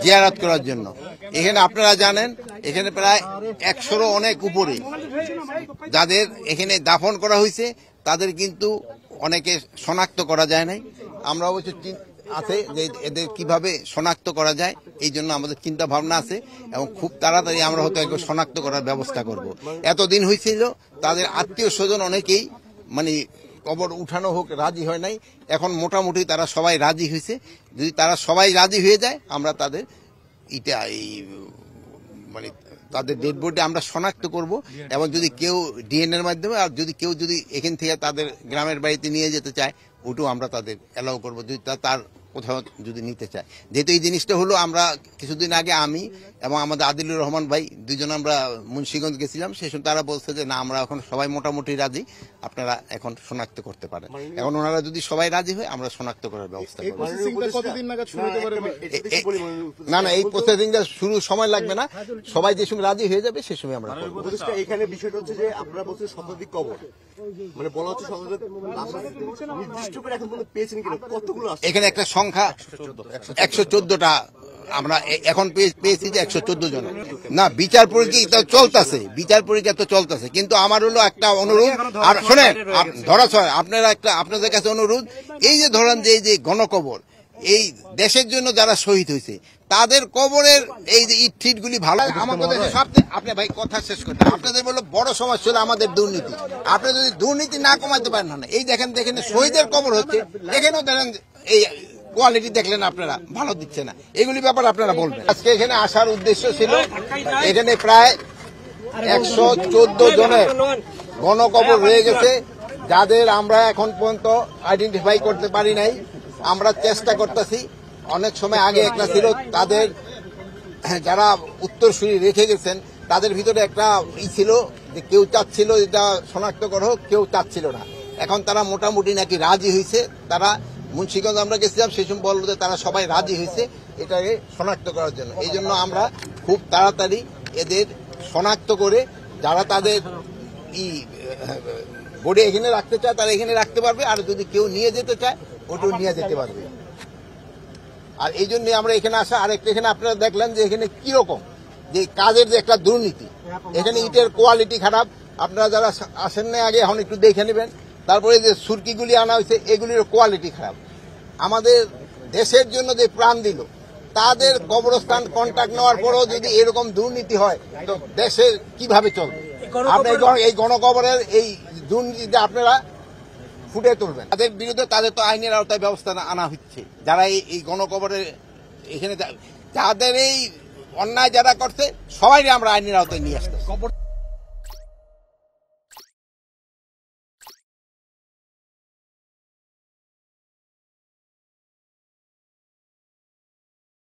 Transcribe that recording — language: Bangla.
জিয়ারত করার জন্য। এখানে আপনারা জানেন এখানে প্রায় 100-রও অনেক উপরে যাদের এখানে দাফন করা হয়েছে তাদের কিন্তু অনেকে শনাক্ত করা যায় নাই। আমরা অবশ্য আছে যে এদের কিভাবে শনাক্ত করা যায়, এই জন্য আমাদের চিন্তা ভাবনা আছে এবং খুব তাড়াতাড়ি আমরা হয়তো একটু শনাক্ত করার ব্যবস্থা করব। এতদিন হয়েছিল তাদের আত্মীয় স্বজন অনেকেই মানে কবর উঠানো হোক রাজি হয় নাই, এখন মোটামুটি তারা সবাই রাজি হয়েছে। যদি তারা সবাই রাজি হয়ে যায় আমরা তাদের মানে তাদের ডেড বডি আমরা শনাক্ত করব এবং যদি কেউ ডিএনএর মাধ্যমে আর যদি কেউ এখান থেকে তাদের গ্রামের বাড়িতে নিয়ে যেতে চায় ওটাও আমরা তাদের অ্যালাউ করবো, যদি তার কোথাও যদি নিতে চায়। যেহেতু এই জিনিসটা হলো আমরা কিছুদিন আগে আমি এবং আমাদের আদিলুর রহমান ভাই দুজন আমরা মুন্সিগঞ্জ গেছিলাম, সেই সময় তারা বলছে যে না আমরা এখন সবাই মোটামুটি রাজি, আপনারা এখন শনাক্ত করতে পারেন। এখন ওনারা যদি সবাই রাজি হয় আমরা শনাক্ত করার ব্যবস্থা করব। না না এই প্রসেসিংটা শুরু সময় লাগবে না, সবাই যে সময় রাজি হয়ে যাবে সে সময় আমরা করব। এখানে বিষয়টা হচ্ছে যে আপনারা বলছেন শতাধিক কবর, মানে বলা হচ্ছে নির্দিষ্ট করে এখন পর্যন্ত পেয়েছেন কিনা, কতগুলো আছে? এখানে একটা সংখ্যা 114টা আমরা এখন পেয়েছি যে 114 জন। না বিচার পরীক্ষা চলতেছে, বিচার পরীক্ষা তো চলতেছে, কিন্তু আমার হলো একটা অনুরোধ, আর শোনেন ধরা ছয় আপনাদের কাছে অনুরোধ, এই যে ধরেন যে এই যে গণকবর এই দেশের জন্য যারা শহীদ হয়েছে তাদের কবরের এই যে ইট ফিট গুলি ভালো আমাদের আপনি ভাই কথা শেষ করতে, আপনাদের বললো বড় সমস্যা হলো আমাদের দুর্নীতি। আপনি যদি দুর্নীতি না কমাতে পারেন না, এই দেখেন শহীদের কবর হচ্ছে, এখানেও দেখেন এই কোয়ালিটি দেখলেন আপনারা ভালো দিচ্ছে না, এগুলি ব্যাপার আপনারা বলবেন। আজকে এখানে আসার উদ্দেশ্য ছিল এখানে প্রায় 114 জনের গণকবর রয়ে গেছে যাদের আমরা এখন পর্যন্ত আইডেন্টিফাই করতে পারি নাই। আমরা চেষ্টা করতেছি, অনেক সময় আগে একটা ছিল তাদের যারা উত্তরসূরি রেখে গেছেন তাদের ভিতরে একটা ছিল যে কেউ চাচ্ছিল এটা শনাক্ত করা হোক, কেউ চাচ্ছিল না। এখন তারা মোটামুটি নাকি রাজি হয়েছে, তারা মুন্সিগঞ্জ আমরা গেছিলাম সেই সময় বললো যে তারা সবাই রাজি হয়েছে এটাকে শনাক্ত করার জন্য। এই জন্য আমরা খুব তাড়াতাড়ি এদের শনাক্ত করে যারা তাদের বডি এখানে রাখতে চায় তারা এখানে রাখতে পারবে, আর যদি কেউ নিয়ে যেতে চায় ওটাও নিয়ে যেতে পারবে। আর এই জন্য আমরা এখানে আসা। আরেকটা এখানে আপনারা দেখলেন যে এখানে কিরকম যে কাজের যে একটা দুর্নীতি, এখানে ইটের কোয়ালিটি খারাপ। আপনারা যারা আসেন না আগে এখন একটু দেখে নেবেন। তারপরে যে সুরকিগুলি আনা হয়েছে এগুলির কোয়ালিটি খারাপ। আমাদের দেশের জন্য যে প্রাণ দিল তাদের কবরস্থান কন্ট্রাক্ট নেওয়ার পরেও যদি এরকম দুর্নীতি হয় তো দেশে কিভাবে চলবে? আপনার এই গণকবরের এই দুর্নীতিটা আপনারা ফুটে তুলবেন, তাদের বিরুদ্ধে তাদের তো আইনের আওতায় ব্যবস্থা আনা হচ্ছে। যারা এই গণকবরের এখানে যাদের এই অন্যায় যারা করছে সবাই আমরা আইনের আওতায় নিয়ে আসতে।